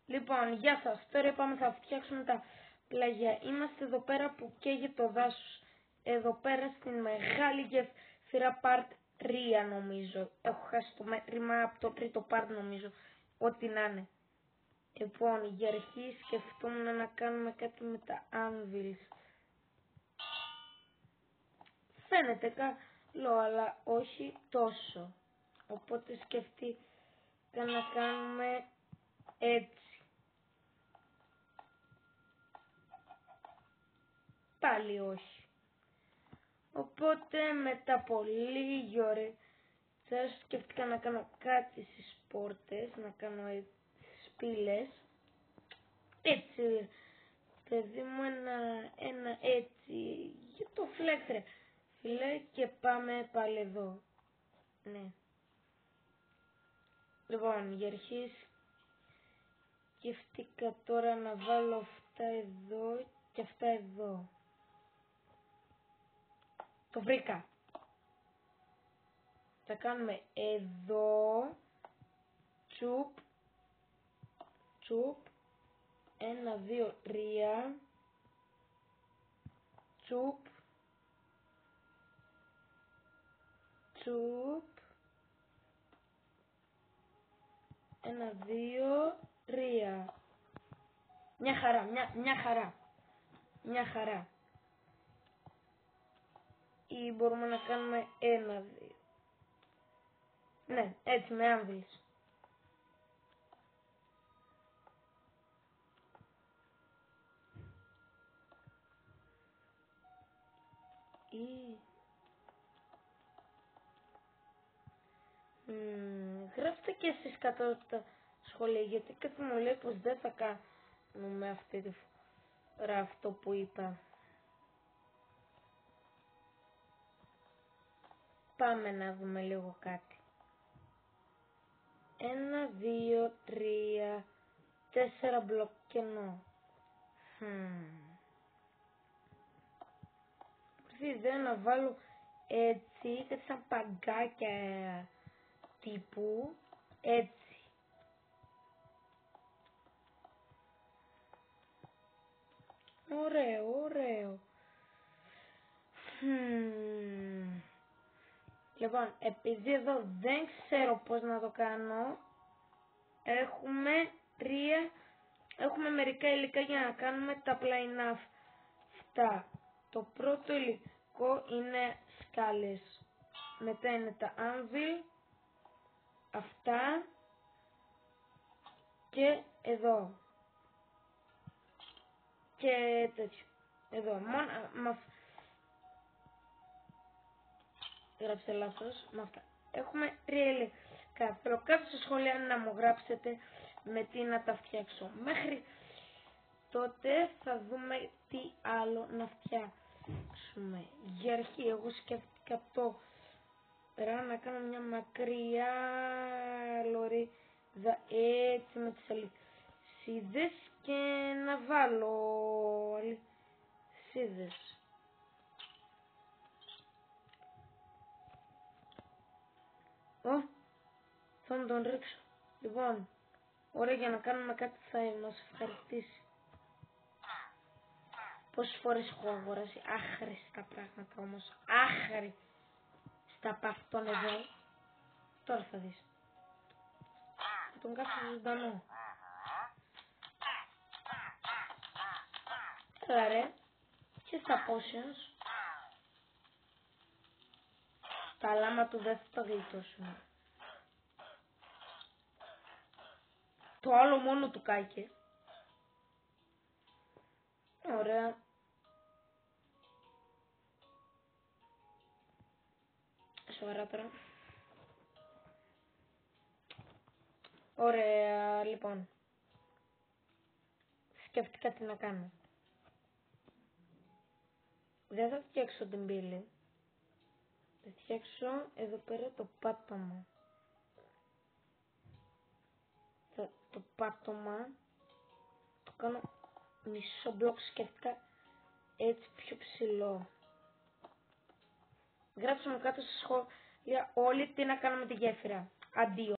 Λοιπόν, γεια σας. Τώρα είπαμε θα φτιάξουμε τα πλαγιά. Είμαστε εδώ πέρα που καίγει το δάσος. Εδώ πέρα στην μεγάλη γέφυρα part 3 νομίζω. Έχω χάσει το μέτρημα από το τρίτο part νομίζω. Ό,τι να είναι. Λοιπόν, για αρχή σκεφτόμουν να κάνουμε κάτι με τα anvils. Φαίνεται καλό, αλλά όχι τόσο. Οπότε σκεφτήκα να κάνουμε έτσι. Πάλι όχι. Οπότε μετά από λίγη ώρα σκέφτηκα να κάνω κάτι στις πόρτες, να κάνω σπήλες. Έτσι, παιδί μου, ένα έτσι, για το φλέκτρε. Φίλε, και πάμε πάλι εδώ. Ναι. Λοιπόν, για αρχής σκέφτηκα τώρα να βάλω αυτά εδώ και αυτά εδώ. Το βρήκα. Θα κάνουμε εδώ, τσουπ, τσουπ, 1, 2, 3, τσουπ, τσουπ, 1, 2, 3. Μια χαρά, μια χαρά. Ή μπορούμε να κάνουμε 1, 2. Ναι, έτσι με anvils. Ή... γράψτε και εσείς κάτω τα σχόλια, γιατί κάτι μου λέει πως δεν θα κάνουμε αυτή τη φορά αυτό που είπα. Πάμε να δούμε λίγο κάτι. 1, 2, 3, 4 μπλοκ κενό. Ήρθε η ιδέα να βάλω έτσι, κάτι σαν παγκάκια τύπου, έτσι. Ωραίο. Λοιπόν, επειδή εδώ δεν ξέρω πώς να το κάνω, έχουμε μερικά υλικά για να κάνουμε τα πλαϊνά αυτά. Το πρώτο υλικό είναι σκάλες. Μετά είναι τα anvil, αυτά και εδώ. Και τέτοιο. Εδώ. Γράψτε λάθος. Με αυτά. Έχουμε 3 υλικά. Θέλω κάτω στα σχόλια να μου γράψετε με τι να τα φτιάξω. Μέχρι τότε θα δούμε τι άλλο να φτιάξουμε. Για αρχή εγώ σκέφτηκα τώρα να κάνω μια μακριά λωρίδα έτσι με τις αλυσίδες και να βάλω αλυσίδες. Θα τον ρίξω. Λοιπόν, ωραία, για να κάνουμε κάτι θα μας ευχαριστήσει. Πόσες φορές έχω αγοράσει άχρηστα πράγματα όμως. Άχρηστα από αυτόν εδώ. Τώρα θα δεις. Θα τον κάτσω ζωντανό. Έλα ρε. Και στα potions. Τα λάμα του δεν θα τα γλιτώσουμε. Το άλλο μόνο του κάηκε. Ωραία. Σοβαρά τώρα. Ωραία, λοιπόν. Σκέφτηκα τι να κάνω. Δεν θα φτιάξω την πύλη. Θα φτιάξω εδώ πέρα το πάτωμα. Το πάτωμα το κάνω μισό μπλοκ, σκέφτηκα έτσι πιο ψηλό. Γράψτε μου κάτω στα σχόλια όλοι τι να κάνω με τη γέφυρα. Αντίο.